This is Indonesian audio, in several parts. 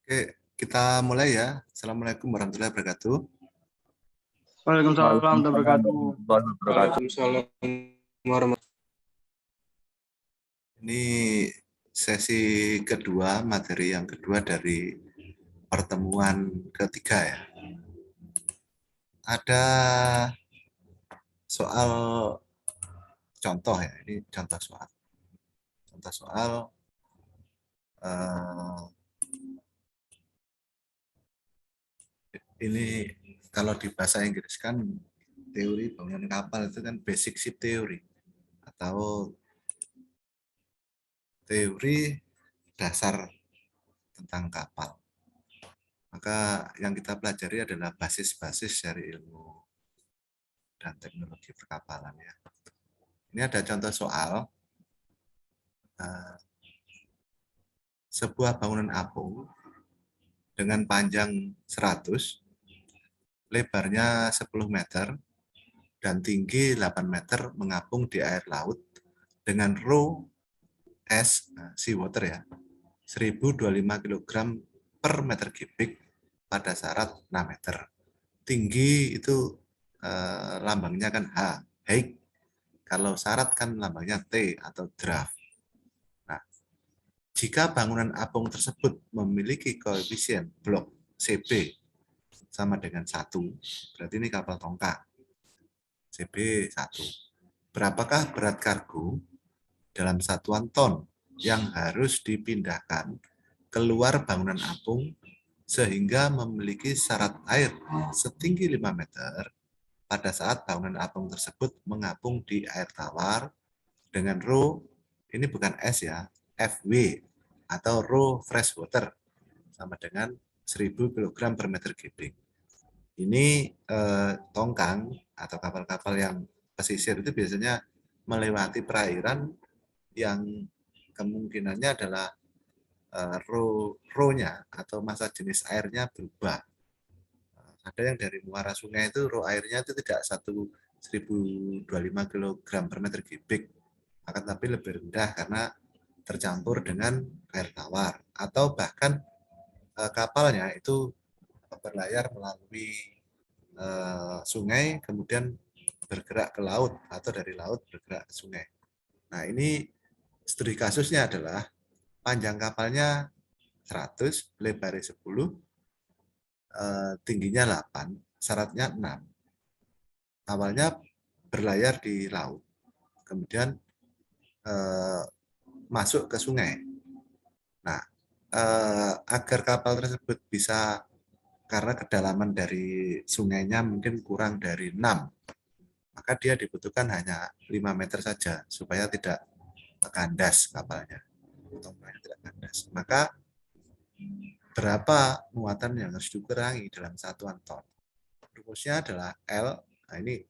Oke, kita mulai ya. Assalamualaikum warahmatullahi wabarakatuh. Waalaikumsalam warahmatullahi wabarakatuh. Waalaikumsalam warahmatullahi. Ini sesi kedua, materi yang kedua dari pertemuan ketiga ya. Ada soal contoh ya, ini contoh soal. Contoh soal ini kalau di bahasa Inggris kan teori bangunan kapal itu kan basic ship theory atau teori dasar tentang kapal. Maka yang kita pelajari adalah basis-basis dari ilmu dan teknologi perkapalan ya. Ini ada contoh soal sebuah bangunan apung dengan panjang 100, lebarnya 10 meter, dan tinggi 8 meter mengapung di air laut dengan rho S, seawater ya, 1025 kg per meter kubik pada syarat 6 meter. Tinggi itu lambangnya kan H, height. Kalau syarat kan lambangnya T atau draft. Nah, jika bangunan apung tersebut memiliki koefisien blok CB sama dengan 1, berarti ini kapal tongkang. CB 1. Berapakah berat kargo dalam satuan ton yang harus dipindahkan keluar bangunan apung sehingga memiliki syarat air setinggi 5 meter pada saat bangunan apung tersebut mengapung di air tawar dengan rho, ini bukan S ya, FW atau rho freshwater sama dengan 1000 kg per meter kubik. Ini tongkang atau kapal-kapal yang pesisir itu biasanya melewati perairan yang kemungkinannya adalah rho-nya atau massa jenis airnya berubah. Ada yang dari muara sungai itu rho airnya itu tidak 1025 kg per meter kubik, akan tapi lebih rendah karena tercampur dengan air tawar. Atau bahkan kapalnya itu berlayar melalui sungai, kemudian bergerak ke laut, atau dari laut bergerak ke sungai. Nah, ini studi kasusnya adalah panjang kapalnya 100, lebarnya 10, tingginya 8, syaratnya 6. Awalnya berlayar di laut, kemudian masuk ke sungai. Nah, agar kapal tersebut bisa, karena kedalaman dari sungainya mungkin kurang dari 6, maka dia dibutuhkan hanya 5 meter saja supaya tidak kandas kapalnya. Tidak kandas. Maka berapa muatan yang harus dikurangi dalam satuan ton? Rumusnya adalah L. Nah, ini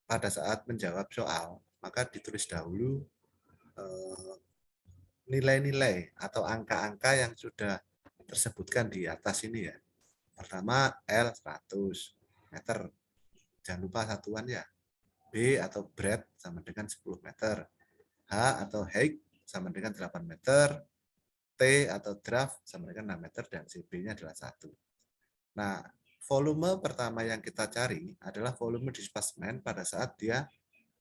pada saat menjawab soal, maka ditulis dahulu nilai-nilai atau angka-angka yang sudah tersebutkan di atas ini ya. Pertama L 100 meter. Jangan lupa satuan ya. B atau breadth sama dengan 10 meter. H atau height sama dengan 8 meter. T atau draft sama dengan 6 meter dan CB-nya adalah 1. Nah, volume pertama yang kita cari adalah volume displacement pada saat dia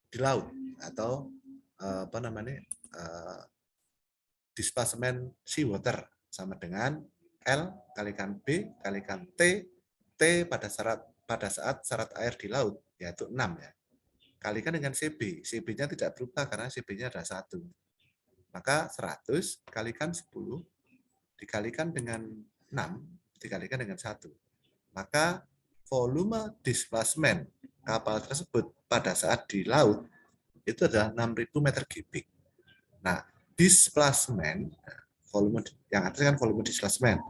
di laut atau displacement seawater sama dengan L kalikan B kalikan T, T pada saat syarat air di laut yaitu 6 ya. Kalikan dengan CB, CB-nya tidak berubah karena CB-nya adalah 1. Maka 100 kalikan 10 dikalikan dengan 6 dikalikan dengan 1. Maka volume displacement kapal tersebut pada saat di laut itu adalah 6.000 meter kubik. Nah, displacement, volume yang atas kan volume displacement.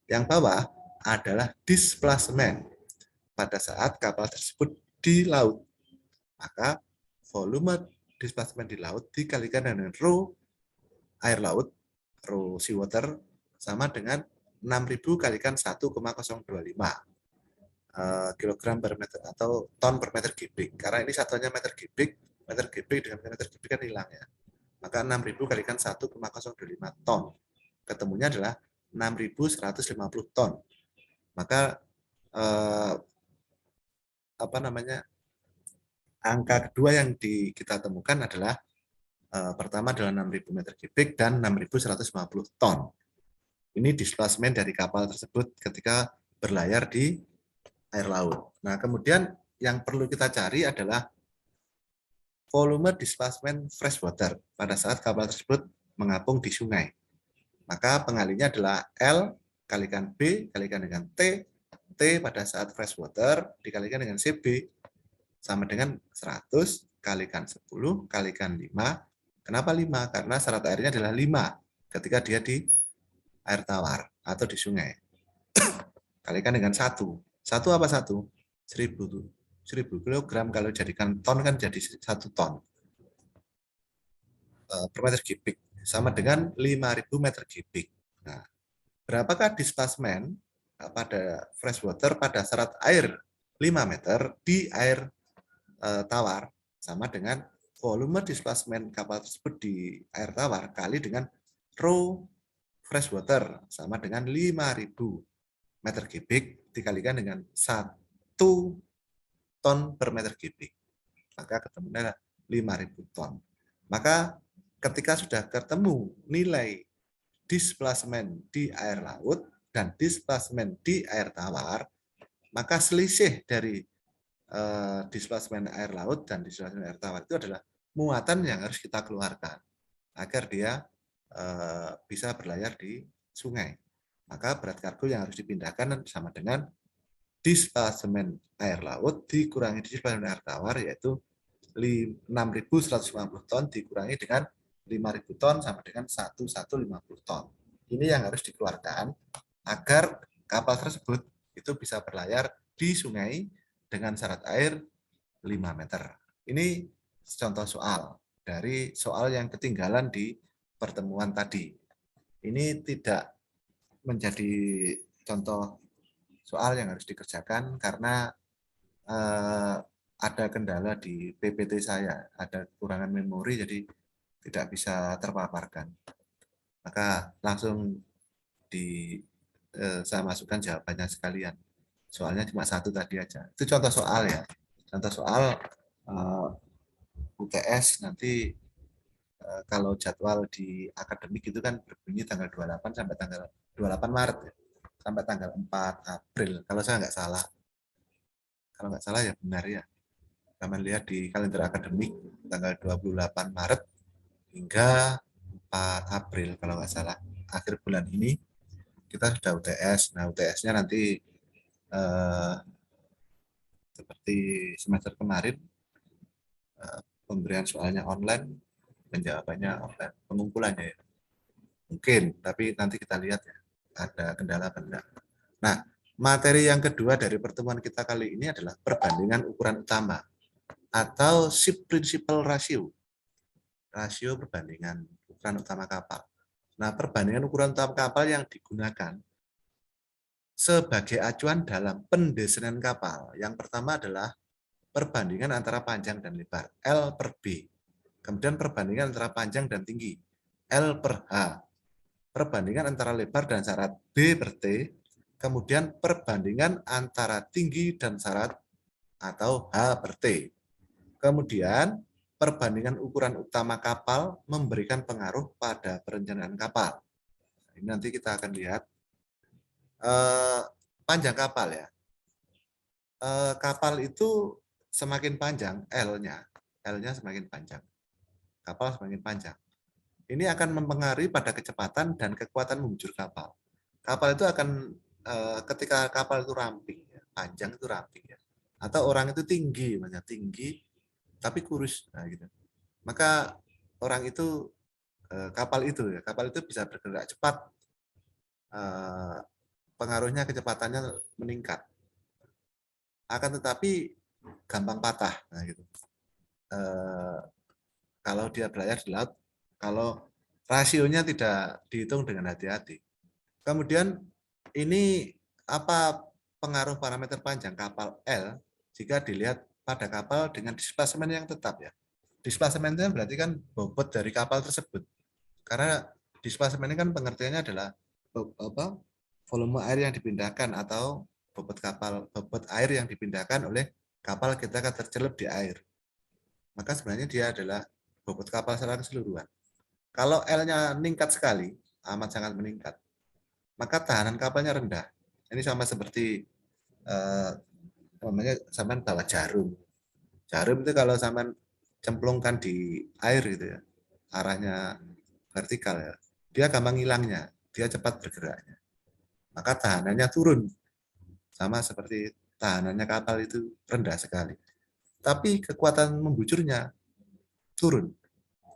Yang bawah adalah displacement pada saat kapal tersebut di laut. Maka volume displacement di laut dikalikan dengan rho air laut, rho seawater, sama dengan 6.000 kalikan 1,025 kilogram per meter atau ton per meter kubik. Karena ini satuannya meter kubik dengan meter kubik kan hilang ya. Maka 6.000 kalikan 1,025 ton. Ketemunya adalah 6.150 ton. Maka angka kedua yang kita temukan adalah pertama adalah 6.000 meter kubik dan 6.150 ton. Ini displacement dari kapal tersebut ketika berlayar di air laut. Nah, kemudian yang perlu kita cari adalah volume displacement freshwater pada saat kapal tersebut mengapung di sungai. Maka pengalinya adalah L kalikan B kalikan dengan T. T pada saat freshwater dikalikan dengan CB sama dengan 100 kalikan 10 kalikan 5. Kenapa 5? Karena syarat airnya adalah 5 ketika dia di air tawar atau di sungai. Kalikan dengan 1. 1 apa 1? 1000 kilogram, kalau jadikan ton kan jadi 1 ton per meter kubik, sama dengan 5.000 meter kubik. Nah, berapakah displacement pada freshwater pada syarat air 5 meter di air tawar, sama dengan volume displacement kapal tersebut di air tawar kali dengan rho freshwater, sama dengan 5.000 meter kubik dikalikan dengan 1 ton per meter kubik. Maka ketemunya 5.000 ton. Maka ketika sudah ketemu nilai displacement di air laut dan displacement di air tawar, maka selisih dari displacement air laut dan displacement air tawar itu adalah muatan yang harus kita keluarkan agar dia bisa berlayar di sungai. Maka berat kargo yang harus dipindahkan sama dengan displacement air laut dikurangi displacement air tawar, yaitu 6.150 ton dikurangi dengan 5.000 ton sama dengan 1.150 ton. Ini yang harus dikeluarkan agar kapal tersebut itu bisa berlayar di sungai dengan syarat air 5 meter. Ini contoh soal dari soal yang ketinggalan di pertemuan tadi. Ini tidak menjadi contoh soal yang harus dikerjakan karena ada kendala di PPT saya, ada kekurangan memori, jadi tidak bisa terpaparkan. Maka langsung saya masukkan jawabannya sekalian. Soalnya cuma 1 tadi aja. Itu contoh soal ya. Contoh soal UTS nanti kalau jadwal di akademik itu kan berbunyi tanggal 28 sampai tanggal 28 Maret ya. Sampai tanggal 4 April kalau saya nggak salah. Kalau nggak salah ya benar ya. Kalian lihat di kalender akademik tanggal 28 Maret hingga 4 April kalau nggak salah. Akhir bulan ini kita sudah UTS. Nah, UTS-nya nanti seperti semester kemarin pemberian soalnya online, penjawabannya online, pengumpulannya ya. Mungkin, tapi nanti kita lihat ya ada kendala apa enggak. Nah, materi yang kedua dari pertemuan kita kali ini adalah perbandingan ukuran utama atau ship principal ratio. Rasio perbandingan ukuran utama kapal. Nah, perbandingan ukuran utama kapal yang digunakan sebagai acuan dalam pendesainan kapal. Yang pertama adalah perbandingan antara panjang dan lebar, L per B. Kemudian perbandingan antara panjang dan tinggi, L per H. Perbandingan antara lebar dan syarat, B per T. Kemudian perbandingan antara tinggi dan syarat atau H per T. Kemudian perbandingan ukuran utama kapal memberikan pengaruh pada perencanaan kapal. Ini nanti kita akan lihat panjang kapal ya. Kapal itu semakin panjang L-nya semakin panjang. Kapal semakin panjang. Ini akan mempengaruhi pada kecepatan dan kekuatan membujur kapal. Kapal itu akan ketika kapal itu ramping, ya, panjang itu ramping ya. Atau orang itu tinggi, tapi kurus, nah gitu. Maka orang itu kapal itu bisa bergerak cepat, pengaruhnya kecepatannya meningkat. Akan tetapi gampang patah, nah gitu. Kalau dia berlayar di laut, kalau rasionya tidak dihitung dengan hati-hati. Kemudian ini apa pengaruh parameter panjang kapal L jika dilihat pada kapal dengan displacement yang tetap ya. Displacement-nya berarti kan bobot dari kapal tersebut. Karena displacement ini kan pengertiannya adalah volume air yang dipindahkan atau bobot air yang dipindahkan oleh kapal ketika tercelup di air. Maka sebenarnya dia adalah bobot kapal secara keseluruhan. Kalau L-nya meningkat sekali, amat sangat meningkat, maka tahanan kapalnya rendah. Ini sama seperti namanya sampean bawa jarum. Jarum itu kalau sampean cemplungkan di air gitu ya, arahnya vertikal ya, dia gampang hilangnya, dia cepat bergeraknya. Maka tahanannya turun. Sama seperti tahanannya kapal itu rendah sekali. Tapi kekuatan membujurnya turun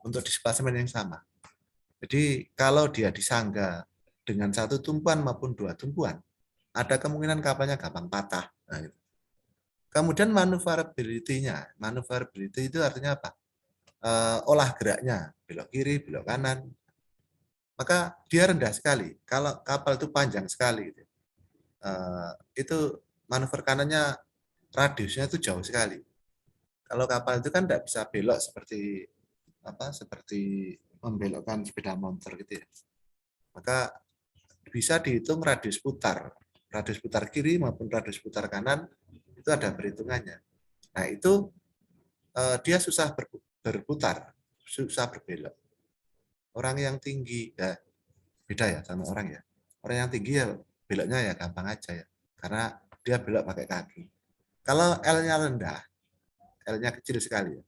untuk displacement yang sama. Jadi kalau dia disangga dengan satu tumpuan maupun dua tumpuan, ada kemungkinan kapalnya gampang patah. Nah, gitu. Kemudian maneuverability-nya. Maneuverability itu artinya apa? Olah geraknya, belok kiri, belok kanan. Maka dia rendah sekali. Kalau kapal itu panjang sekali, itu manuver kanannya radiusnya itu jauh sekali. Kalau kapal itu kan tidak bisa belok seperti membelokkan sepeda motor gitu ya. Maka bisa dihitung radius putar kiri maupun radius putar kanan itu ada perhitungannya. Nah itu dia susah berputar, susah berbelok. Orang yang tinggi ya beda ya sama orang ya. Orang yang tinggi ya beloknya ya gampang aja ya, karena dia belok pakai kaki. Kalau L-nya rendah, L-nya kecil sekali ya,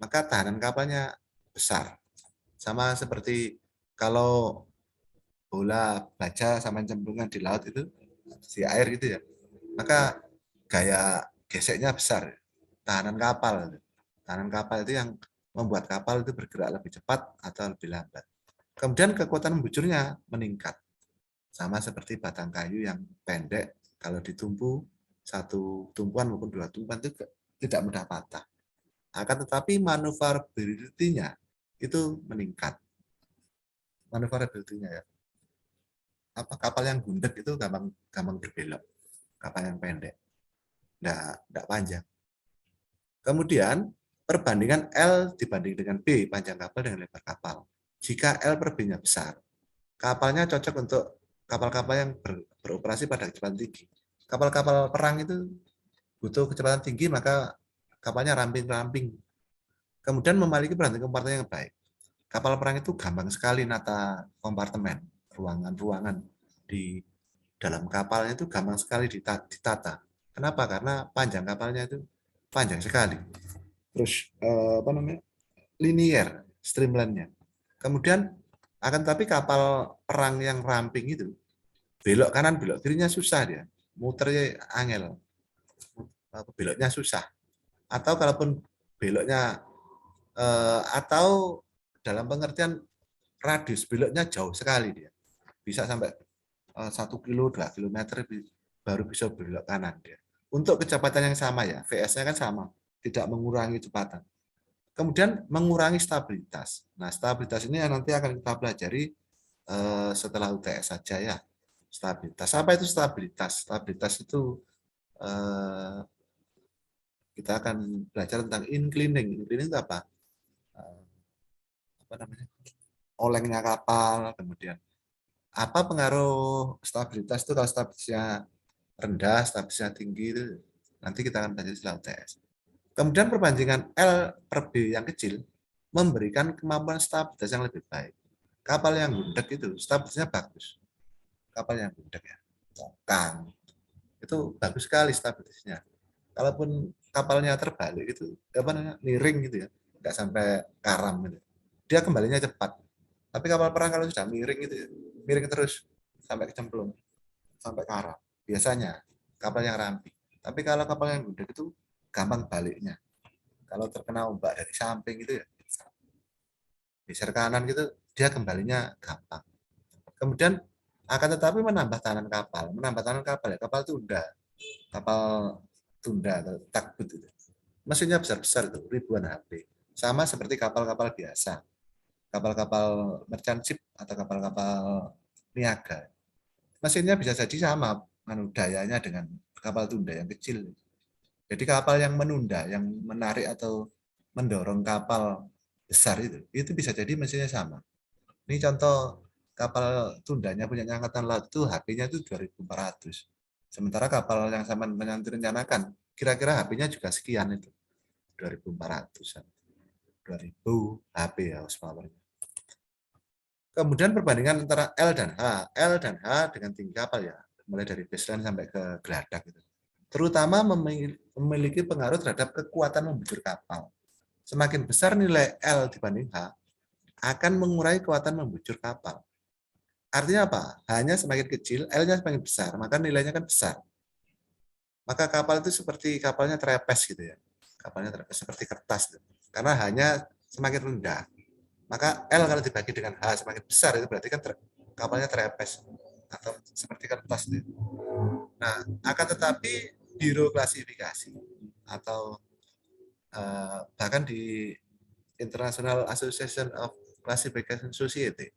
maka tahanan kapalnya besar. Sama seperti kalau bola baja sama cemplungan di laut itu, di air gitu ya, maka gaya geseknya besar. Tahanan kapal itu yang membuat kapal itu bergerak lebih cepat atau lebih lambat. Kemudian kekuatan membujurnya meningkat. Sama seperti batang kayu yang pendek, kalau ditumpu satu tumpuan maupun dua tumpuan itu tidak mudah patah. Akan tetapi maneuverability-nya itu meningkat. Maneuverability-nya ya. Kapal yang gundek itu gampang berbelok. Kapal yang pendek, tidak panjang. Kemudian perbandingan L dibanding dengan B, panjang kapal dengan lebar kapal. Jika L per B-nya besar, kapalnya cocok untuk kapal-kapal yang beroperasi pada kecepatan tinggi. Kapal-kapal perang itu butuh kecepatan tinggi, maka kapalnya ramping-ramping. Kemudian memiliki berantai kompartemen yang baik. Kapal perang itu gampang sekali nata kompartemen, ruangan-ruangan di dalam kapalnya itu gampang sekali ditata. Kenapa? Karena panjang kapalnya itu panjang sekali. Terus linier streamline-nya. Kemudian akan tapi kapal perang yang ramping itu belok kanan belok kirinya susah dia, muternya angel, beloknya susah. Atau kalaupun beloknya atau dalam pengertian radius beloknya jauh sekali dia, bisa sampai 1 kilo 2 kilometer baru bisa belok kanan dia. Untuk kecepatan yang sama ya, VS-nya kan sama, tidak mengurangi kecepatan. Kemudian mengurangi stabilitas. Nah, stabilitas ini nanti akan kita pelajari setelah UTS saja ya. Stabilitas. Apa itu stabilitas? Stabilitas itu kita akan belajar tentang inclining. Inclining itu apa? Apa namanya? Olengnya kapal, kemudian apa pengaruh stabilitas itu kalau stabilitasnya rendah, stabilitasnya tinggi itu nanti kita akan belajar setelah UTS. Kemudian perbandingan L per B yang kecil memberikan kemampuan stabilitas yang lebih baik. Kapal yang gundek itu stabilitasnya bagus. Kapal yang gundek ya, Kang, itu bagus sekali stabilitasnya. Kalaupun kapalnya terbalik itu apa namanya miring gitu ya, nggak sampai karam gitu. Dia kembalinya cepat. Tapi kapal perang kalau sudah miring gitu ya, miring terus sampai kecemplung, sampai karam. Biasanya kapal yang ramping. Tapi kalau kapal yang gundek itu gampang baliknya. Kalau terkena ombak dari samping gitu ya, geser kanan gitu, dia kembalinya gampang. Kemudian akan tetapi menambah tahanan kapal ya, kapal tunda atau takbut itu. Mesinnya besar-besar itu, ribuan HP. Sama seperti kapal-kapal biasa, kapal-kapal merchant ship atau kapal-kapal niaga. Mesinnya bisa jadi sama dayanya dengan kapal tunda yang kecil. Jadi kapal yang menunda, yang menarik atau mendorong kapal besar itu bisa jadi mesinnya sama. Ini contoh kapal tundanya punya Angkatan Laut itu HP-nya itu 2.400. Sementara kapal yang Saman rencanakan kira-kira HP-nya juga sekian itu. 2.400-an. 2.000 HP ya horsepower. Kemudian perbandingan antara L dan H. L dan H dengan tinggi kapal ya, mulai dari baseline sampai ke geladak gitu. Terutama memiliki pengaruh terhadap kekuatan membujur kapal. Semakin besar nilai L dibanding H, akan mengurangi kekuatan membujur kapal. Artinya apa? Hanya semakin kecil, L-nya semakin besar, maka nilainya kan besar. Maka kapal itu seperti kapalnya trepes gitu ya. Kapalnya trepes seperti kertas gitu. Karena hanya semakin rendah. Maka L kalau dibagi dengan H semakin besar itu berarti kan kapalnya trepes atau seperti kertas gitu. Nah, akan tetapi Biro Klasifikasi atau bahkan di International Association of Classification Society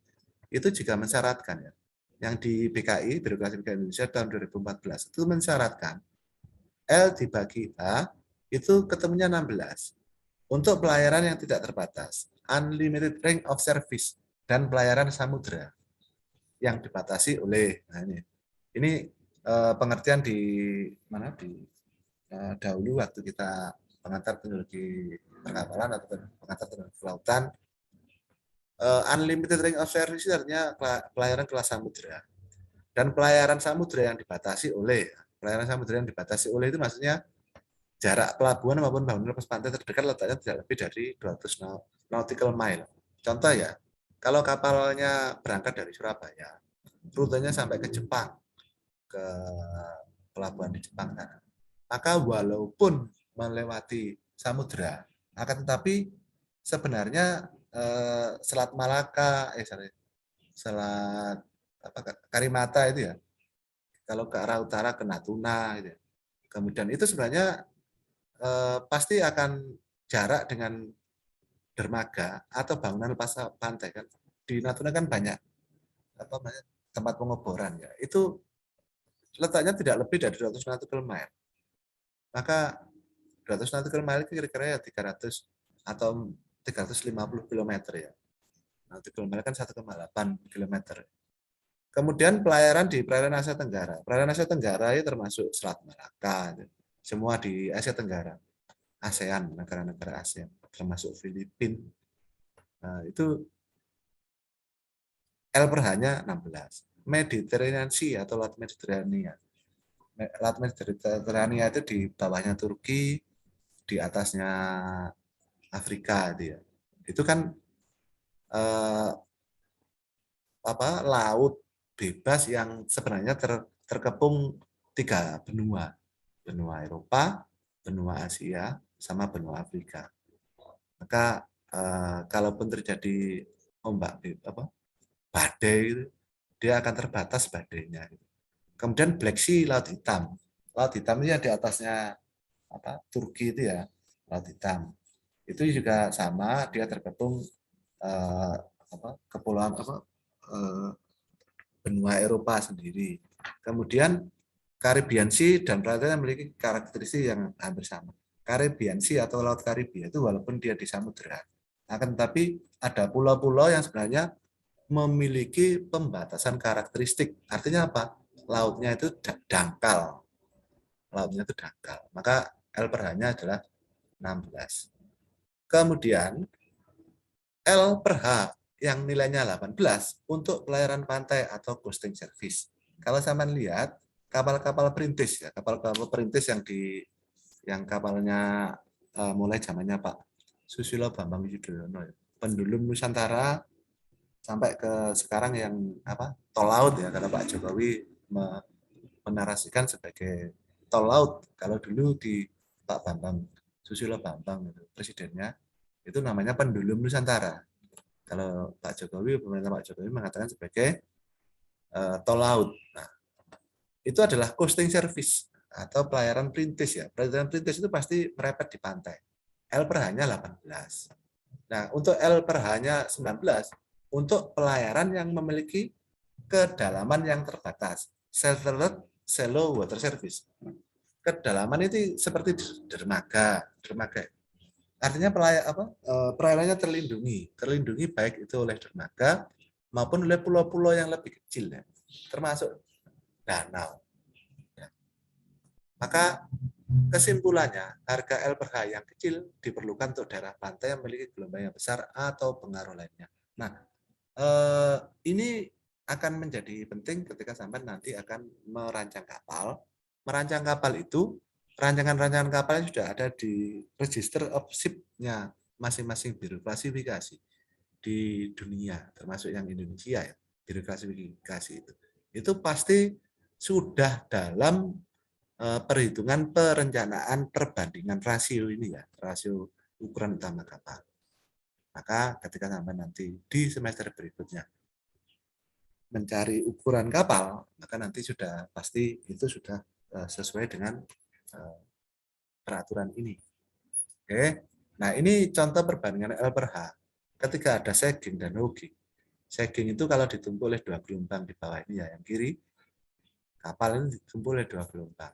itu juga mensyaratkan ya. Yang di BKI, Biro Klasifikasi Indonesia tahun 2014 itu mensyaratkan L dibagi H itu ketemunya 16 untuk pelayaran yang tidak terbatas, unlimited range of service, dan pelayaran samudera yang dibatasi oleh, nah ini pengertian di mana di dahulu waktu kita pengantar teknologi perkapalan atau pengantar teknologi kelautan, unlimited range of service artinya pelayaran kelas samudera. Dan pelayaran samudera yang dibatasi oleh itu maksudnya jarak pelabuhan maupun bangunan lepas pantai terdekat letaknya tidak lebih dari 200 nautical mile. Contoh ya, kalau kapalnya berangkat dari Surabaya, rutenya sampai ke Jepang, ke pelabuhan di Jepang sana. Maka walaupun melewati samudera, akan tetapi sebenarnya Selat Malaka, Selat Karimata itu ya, kalau ke arah utara ke Natuna, gitu. Kemudian itu sebenarnya pasti akan jarak dengan dermaga atau bangunan lepas pantai kan. Di Natuna kan banyak tempat pengoboran ya. Itu letaknya tidak lebih dari 200 nautical mile. Maka 200 nautical mile kira-kira ya 300 atau 350 km ya. Nautical mile kan 1,8 km. Kemudian pelayaran di perairan Asia Tenggara. Perairan Asia Tenggara itu termasuk Selat Malaka, semua di Asia Tenggara. ASEAN, negara-negara ASEAN, termasuk Filipina. Nah, itu L per H-nya 16. Mediterranean Sea atau Laut Mediterania. Laut Mediterania itu di bawahnya Turki, di atasnya Afrika itu ya. Itu kan laut bebas yang sebenarnya terkepung 3 benua. Benua Eropa, benua Asia, sama benua Afrika. Maka kalaupun terjadi ombak badai, dia akan terbatas badainya. Kemudian Black Sea, Laut Hitam. Laut Hitam itu di atasnya Turki itu ya, Laut Hitam. Itu juga sama, dia terkepung kepulauan benua Eropa sendiri. Kemudian Caribbean Sea dan perairan memiliki karakteristik yang hampir sama. Caribbean Sea atau Laut Karibia itu walaupun dia di samudera, akan tetapi ada pulau-pulau yang sebenarnya memiliki pembatasan karakteristik. Artinya apa? Lautnya itu dangkal. Lautnya itu dangkal. Maka L per H-nya adalah 16. Kemudian L per H yang nilainya 18 untuk pelayaran pantai atau coasting service. Kalau sama lihat kapal-kapal perintis ya, kapal-kapal perintis yang kapalnya mulai zamannya Pak Susilo Bambang Yudhoyono, Pendulum Nusantara sampai ke sekarang yang tol laut ya, karena Pak Jokowi menarasikan sebagai tol laut. Kalau dulu di Pak Bambang Susilo Bambang itu presidennya, itu namanya Pendulum Nusantara. Kalau Pak Jokowi, pemerintah Pak Jokowi mengatakan sebagai tol laut. Nah, itu adalah coasting service atau pelayaran perintis ya. Pelayaran perintis itu pasti merepet di pantai. L per H-nya 18. Nah, untuk L per H-nya 19, untuk pelayaran yang memiliki kedalaman yang terbatas. Shallow water service. Kedalaman itu seperti dermaga. Artinya pelayarannya terlindungi baik itu oleh dermaga maupun oleh pulau-pulau yang lebih kecil, ya, termasuk danau. Ya. Maka kesimpulannya, harga L per H yang kecil diperlukan untuk daerah pantai yang memiliki gelombang yang besar atau pengaruh lainnya. Nah, ini akan menjadi penting ketika sampai nanti akan merancang kapal. Merancang kapal itu, rancangan-rancangan kapalnya sudah ada di Register of Ship-nya masing-masing biro klasifikasi di dunia, termasuk yang Indonesia ya, biro klasifikasi itu. Itu pasti sudah dalam perhitungan perencanaan perbandingan rasio ini ya, rasio ukuran utama kapal. Maka ketika sampai nanti di semester berikutnya mencari ukuran kapal, maka nanti sudah pasti itu sudah sesuai dengan peraturan ini. Oke. Nah, ini contoh perbandingan L per H. Ketika ada sagging dan hogging. Sagging itu kalau ditumpuk oleh 2 gelombang di bawah ini ya, yang kiri, kapal ini ditumpuk oleh 2 gelombang.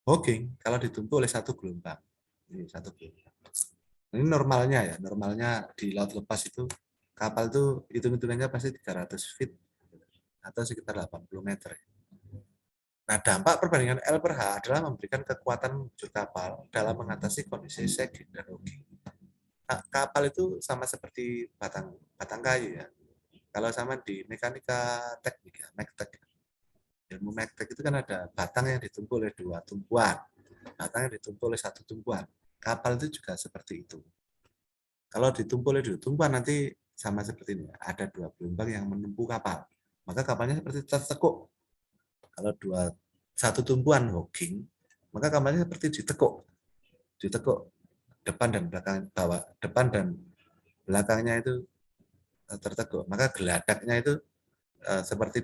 Hogging kalau ditumpuk oleh 1 gelombang. Ini 1 gelombang. Ini normalnya ya, normalnya di laut lepas itu kapal itu hitung-hitungannya pasti 300 feet atau sekitar 80 meter. Nah, dampak perbandingan L per H adalah memberikan kekuatan bujur kapal dalam mengatasi kondisi sagging dan hogging. Nah, kapal itu sama seperti batang kayu ya. Kalau sama di mekanika teknik ya, mektek. Ilmu mektek itu kan ada batang yang ditumpuk oleh 2 tumpuan, batang yang ditumpuk oleh 1 tumpuan. Kapal itu juga seperti itu. Kalau ditumpuk oleh 2 tumpuan nanti sama seperti ini, ada 2 gelombang yang menumpu kapal. Maka kapalnya seperti tertekuk. Kalau 1 tumpuan hogging, maka kapalnya seperti ditekuk. Ditekuk depan dan belakang, bawah, depan dan belakangnya itu tertekuk. Maka geladaknya itu seperti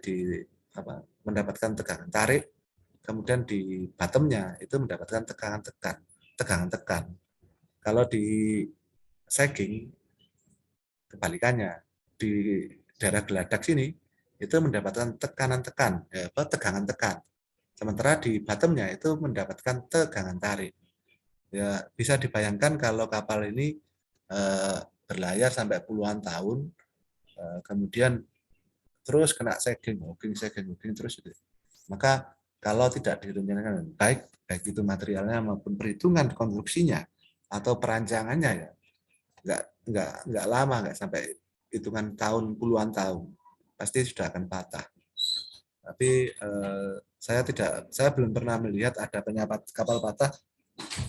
mendapatkan tegangan tarik, kemudian di bottomnya itu mendapatkan tegangan tekan. Kalau di sagging kebalikannya, di daerah geladak sini itu mendapatkan tegangan tekan. Sementara di bottomnya itu mendapatkan tegangan tarik. Ya, bisa dibayangkan kalau kapal ini berlayar sampai puluhan tahun, kemudian terus kena sagging terus itu. Maka kalau tidak direncanakan baik itu materialnya maupun perhitungan konstruksinya atau perancangannya ya, nggak lama, nggak sampai hitungan tahun, puluhan tahun, pasti sudah akan patah. Tapi saya belum pernah melihat ada kapal patah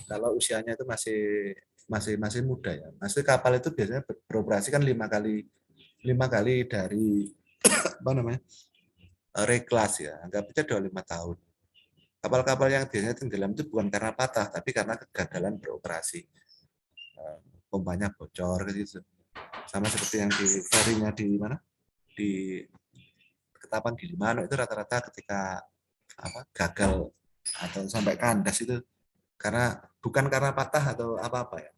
kalau usianya itu masih muda ya. Masih kapal itu biasanya beroperasi kan 5 kali dari reklas ya, anggap aja 25 tahun. Kapal-kapal yang biasanya tenggelam itu bukan karena patah, tapi karena kegagalan beroperasi. Pompanya bocor gitu. Sama seperti yang di ferinya di mana? Di Ketapang Gilimanuk itu rata-rata ketika gagal atau sampai kandas itu bukan karena patah atau apa-apa ya.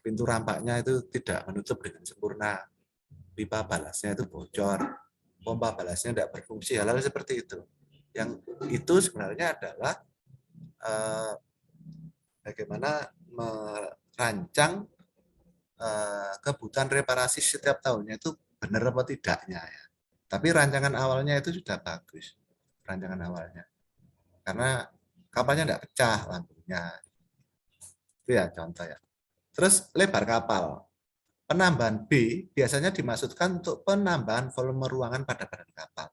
Pintu rampaknya itu tidak menutup dengan sempurna. Pipa balasnya itu bocor. Pompa balasnya tidak berfungsi, hal-hal seperti itu. Yang itu sebenarnya adalah bagaimana merancang kebutuhan reparasi setiap tahunnya itu benar apa tidaknya ya. Tapi rancangan awalnya itu sudah bagus, rancangan awalnya. Karena kapalnya tidak pecah lampunya. Itu ya contoh ya. Terus lebar kapal. Penambahan B biasanya dimaksudkan untuk penambahan volume ruangan pada badan kapal.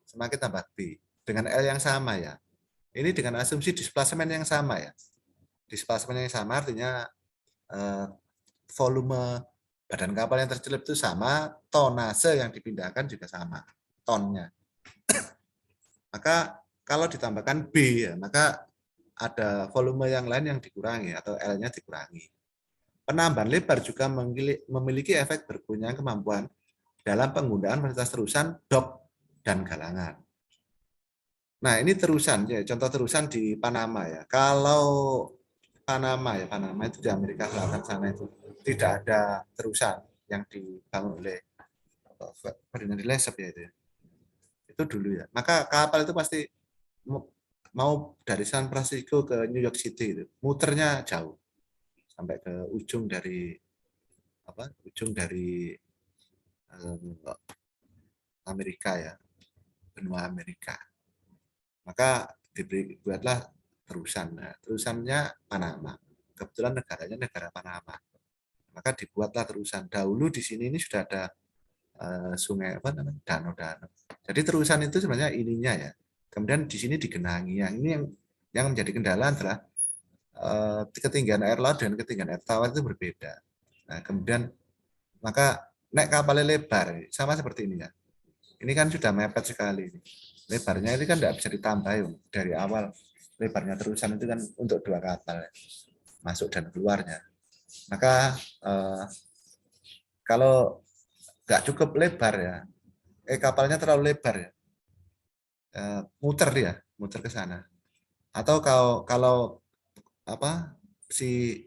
Semakin tambah B dengan L yang sama ya. Ini dengan asumsi displacement yang sama ya. Displacement yang sama artinya volume badan kapal yang tercelip itu sama, tonase yang dipindahkan juga sama, tonnya. Maka kalau ditambahkan B ya, maka ada volume yang lain yang dikurangi atau L-nya dikurangi. Penambahan lebar juga memiliki efek berkurangnya kemampuan dalam penggunaan fasilitas terusan, dok, dan galangan. Nah, ini terusan, ya, contoh terusan di Panama ya. Kalau Panama itu di Amerika Selatan sana itu tidak ada terusan yang dibangun oleh Ferdinand Lesseps ya itu. Itu dulu ya. Maka kapal itu pasti mau dari San Francisco ke New York City itu, muternya jauh sampai ke ujung dari Amerika ya, benua Amerika. Maka dibuatlah terusan. Nah, terusannya Panama. Kebetulan negaranya negara Panama. Maka dibuatlah terusan. Dahulu di sini ini sudah ada sungai apa namanya, danau-danau. Jadi terusan itu sebenarnya ininya ya. Kemudian di sini digenangi. Yang ini yang menjadi kendala adalah ketinggian air laut dan ketinggian air tawar itu berbeda. Nah, kemudian maka naik kapalnya lebar, sama seperti ini ya. Ini kan sudah mepet sekali. Lebarnya ini kan tidak bisa ditambah ya. Dari awal lebarnya terusan itu kan untuk 2 kapal ya. Masuk dan keluarnya. Maka kalau nggak cukup lebar ya, kapalnya terlalu lebar ya, muter dia, muter ke sana. Atau kalau apa si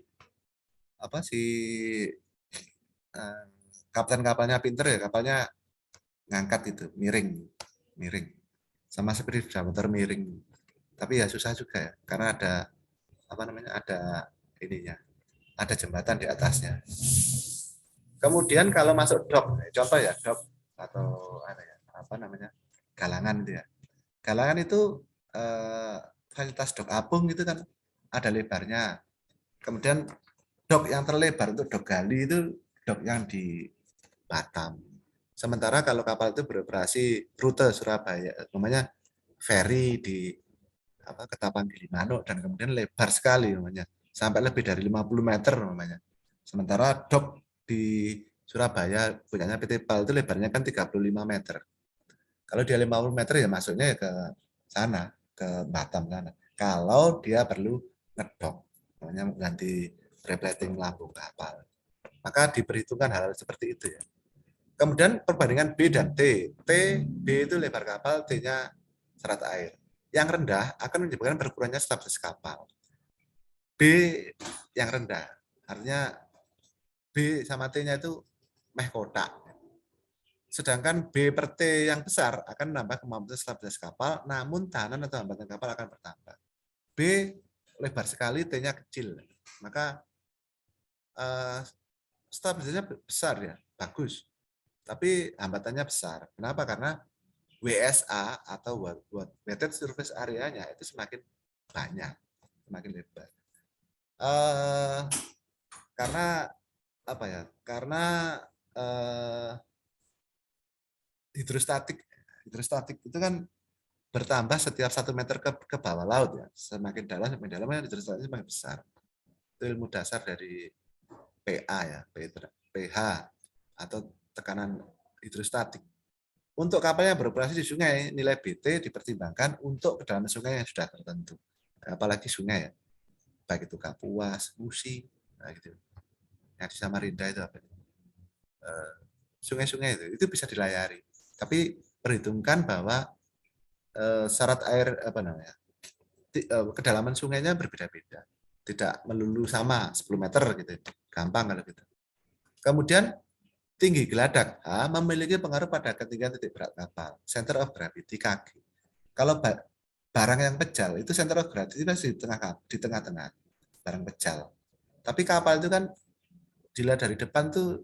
kapten kapalnya pinter ya, kapalnya ngangkat itu miring sama seperti motor miring, tapi ya susah juga ya karena ada ininya, ada jembatan di atasnya. Kemudian kalau masuk dok, contoh ya dok atau galangan itu ya, galangan itu fasilitas dok apung itu kan ada lebarnya. Kemudian dok yang terlebar untuk dok gali itu dok yang di Batam. Sementara kalau kapal itu beroperasi rute Surabaya, namanya ferry di Ketapang Gili Manuk dan kemudian lebar sekali namanya, sampai lebih dari 50 meter namanya. Sementara dok di Surabaya punyanya PT PAL itu lebarnya kan 35 meter. Kalau dia 50 meter ya masuknya ya ke sana, ke Batam sana. Kalau dia perlu ngedok, namanya ganti replating lambung kapal. Maka diperhitungkan hal seperti itu ya. Kemudian perbandingan B dan T. B itu lebar kapal, T-nya serat air. Yang rendah akan menyebabkan berkurangnya stabilitas kapal. B yang rendah, artinya B sama T-nya itu meh kotak. Sedangkan B per T yang besar akan menambah kemampuan stabilitas kapal, namun tahanan atau hambatan kapal akan bertambah. B lebar sekali, T-nya kecil. Maka stabilitasnya besar ya, bagus. Tapi hambatannya besar. Kenapa? Karena WSA atau weighted surface area-nya itu semakin banyak, semakin lebar. Karena apa ya? Karena hidrostatik itu kan bertambah setiap 1 meter ke bawah laut ya. Semakin dalam hidrostatik semakin besar. Itu ilmu dasar dari PA ya, pH atau tekanan hidrostatik. Untuk kapal yang beroperasi di sungai, nilai BT dipertimbangkan untuk kedalaman sungai yang sudah tertentu. Apalagi sungai ya, baik itu Kapuas, Musi, nah gitu. Yang di Samarinda itu apa? Sungai-sungai itu bisa dilayari. Tapi perhitungkan bahwa syarat air kedalaman sungainya berbeda-beda. Tidak melulu sama 10 meter gitu. Gampang kalau gitu. Kemudian tinggi geladak memiliki pengaruh pada ketinggian titik berat kapal, center of gravity kaki. Kalau barang yang pejal itu center of gravity masih di tengah-tengah, barang pejal. Tapi kapal itu kan dilihat dari depan tuh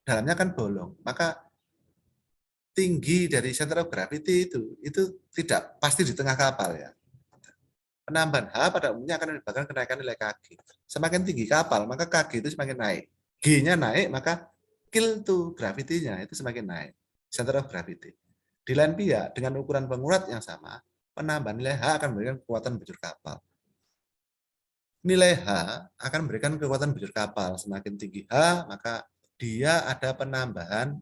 dalamnya kan bolong, maka tinggi dari center of gravity itu tidak pasti di tengah kapal ya. Penambahan H pada umumnya akan menyebabkan kenaikan nilai kaki. Semakin tinggi kapal, maka kaki itu semakin naik. G-nya naik, maka kill to gravity-nya itu semakin naik. Center of gravity. Di lain pihak, dengan ukuran penguat yang sama, penambahan nilai H akan memberikan kekuatan bujur kapal. Nilai H akan memberikan kekuatan bujur kapal. Semakin tinggi H, maka dia ada penambahan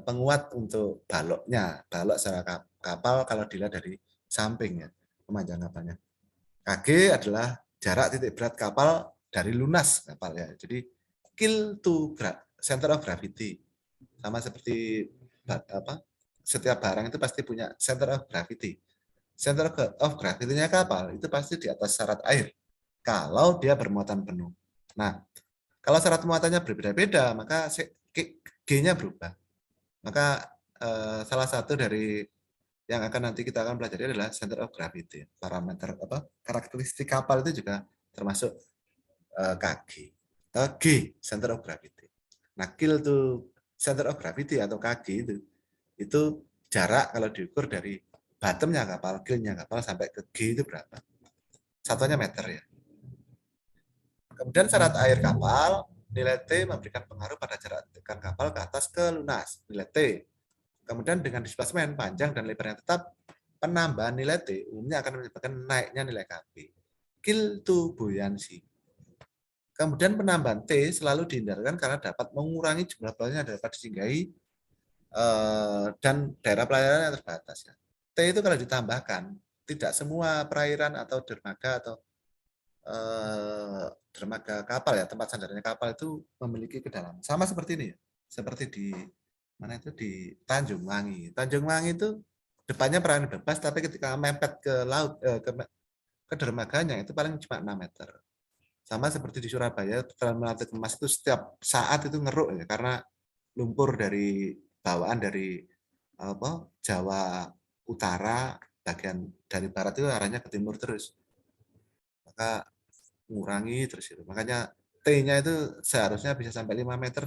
penguat untuk baloknya. Balok secara kapal kalau dilihat dari samping ya, pemanjang kapalnya. Kg adalah jarak titik berat kapal dari lunas kapal ya. Jadi kill to center of gravity. Sama seperti setiap barang itu pasti punya center of gravity. Center of gravity-nya kapal itu pasti di atas syarat air. Kalau dia bermuatan penuh. Nah, kalau syarat muatannya berbeda-beda, maka G-nya berubah. Maka salah satu dari yang akan nanti kita akan pelajari adalah center of gravity. Parameter karakteristik kapal itu juga termasuk G, center of gravity. Nah, kill to center of gravity atau kg itu jarak kalau diukur dari bottomnya kapal, killnya kapal sampai ke G itu berapa? Satunya meter ya. Kemudian syarat air kapal, nilai T memberikan pengaruh pada jarak tekan kapal ke atas ke lunas, nilai T. Kemudian dengan displacement panjang dan lebar yang tetap, penambahan nilai T umumnya akan menyebabkan naiknya nilai Kb. Kill to buoyancy. Kemudian penambahan T selalu dihindarkan karena dapat mengurangi jumlah pelayaran yang dapat disinggahi dan daerah pelayaran yang terbatas. Ya. T itu kalau ditambahkan, tidak semua perairan atau dermaga atau dermaga kapal ya, tempat sandarnya kapal itu memiliki kedalaman. Sama seperti ini ya. Seperti di mana itu di Tanjung Wangi. Tanjung Wangi itu depannya perairan bebas, tapi ketika mepet ke laut ke dermaganya itu paling cuma 6 meter. Sama seperti di Surabaya, Terminal Kemas itu setiap saat itu ngeruk ya, karena lumpur dari bawaan dari Jawa Utara, bagian dari barat itu arahnya ke timur terus. Maka mengurangi terus itu. Makanya T-nya itu seharusnya bisa sampai 5 meter,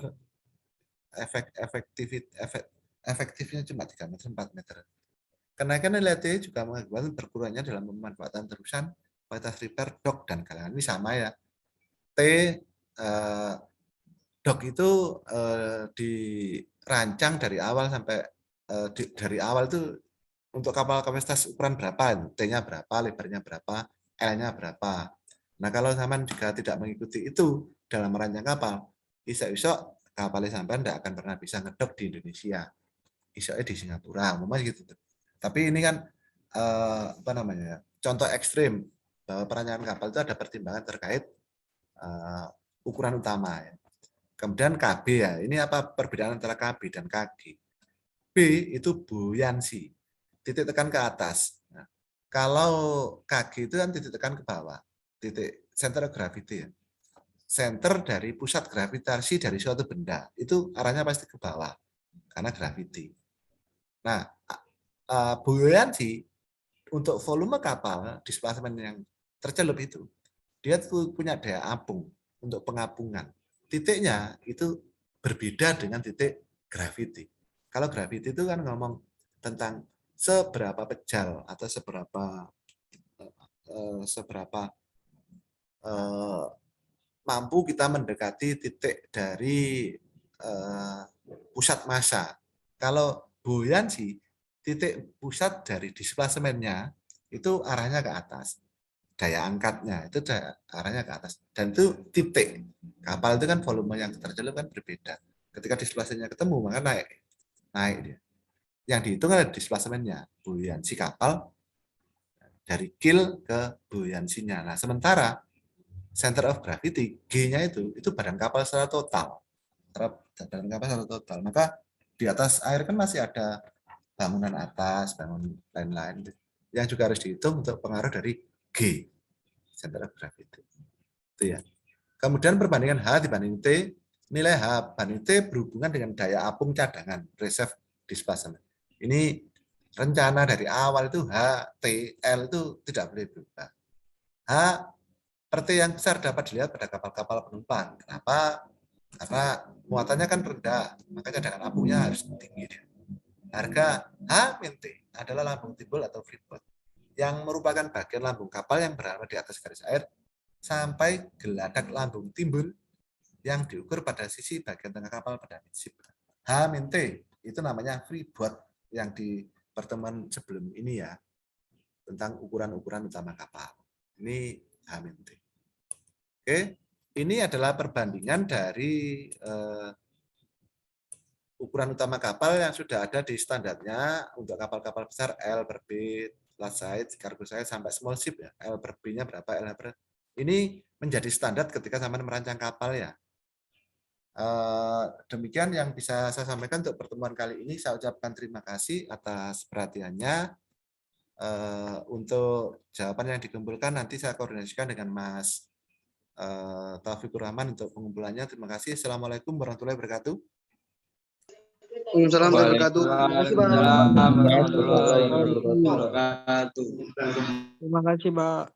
efektifnya cuma 3 meter, 4 meter. Kenaikan nilai T juga mengakibatkan berkurangnya dalam pemanfaatan terusan, kualitas repair, dock, dan galangan. Ini sama ya. T, dock itu dirancang dari awal sampai dari awal itu untuk kapal kapasitas ukuran berapa, T-nya berapa, lebarnya berapa, L-nya berapa. Nah, kalau sampean juga tidak mengikuti itu dalam merancang kapal, isok-isok kapalnya sampean tidak akan pernah bisa ngedok di Indonesia. Isoknya di Singapura, umumnya gitu. Tapi ini kan apa namanya? Contoh ekstrim bahwa perancangan kapal itu ada pertimbangan terkait ukuran utama ya. Kemudian KB ya. Ini apa perbedaan antara KB dan KG? B itu buoyancy, titik tekan ke atas. Nah, kalau KG itu kan titik tekan ke bawah, titik center of gravity ya. Center dari pusat gravitasi dari suatu benda itu arahnya pasti ke bawah karena gravity. Nah, buoyancy untuk volume kapal displacement yang tercelup itu dia punya daya apung untuk pengapungan. Titiknya itu berbeda dengan titik gravity. Kalau gravity itu kan ngomong tentang seberapa pejal atau seberapa mampu kita mendekati titik dari pusat massa. Kalau buoyancy, titik pusat dari displacementnya itu arahnya ke atas. Daya angkatnya itu arahnya ke atas. Dan itu titik. Kapal itu kan volume yang tercelup kan berbeda. Ketika displacementnya ketemu, maka naik dia. Yang dihitung adalah displacementnya, buoyancy kapal dari kill ke buoyancy-nya. Nah, sementara center of gravity, G-nya itu badan kapal secara total. Badan kapal secara total. Maka di atas air kan masih ada bangunan atas, bangunan lain-lain. Yang juga harus dihitung untuk pengaruh dari G, center of gravity. Itu ya. Kemudian perbandingan H dibanding T, nilai H banding T berhubungan dengan daya apung cadangan, reserve displacement. Ini rencana dari awal itu H, T, L itu tidak boleh berubah. H per T yang besar dapat dilihat pada kapal-kapal penumpang. Kenapa? Karena muatannya kan rendah, maka cadangan apungnya harus tinggi. Harga H-T adalah lambung timbul atau freeboard, yang merupakan bagian lambung kapal yang berada di atas garis air sampai geladak lambung timbul yang diukur pada sisi bagian tengah kapal pada midships. H-T itu namanya freeboard yang di pertemuan sebelum ini ya, tentang ukuran-ukuran utama kapal. Ini H-T. Oke, ini adalah perbandingan dari ukuran utama kapal yang sudah ada di standarnya untuk kapal-kapal besar L per B, large size, cargo size, sampai small ship ya. L per B-nya berapa, L per. Ini menjadi standar ketika sampai merancang kapal ya. Demikian yang bisa saya sampaikan untuk pertemuan kali ini. Saya ucapkan terima kasih atas perhatiannya. Untuk jawaban yang dikumpulkan nanti saya koordinasikan dengan Mas Taufikur Rahman untuk pengumpulannya. Terima kasih. Assalamualaikum warahmatullahi wabarakatuh. Waalaikumsalam warahmatullahi wabarakatuh. Waalaikumsalam warahmatullahi wabarakatuh. Terima kasih, Pak.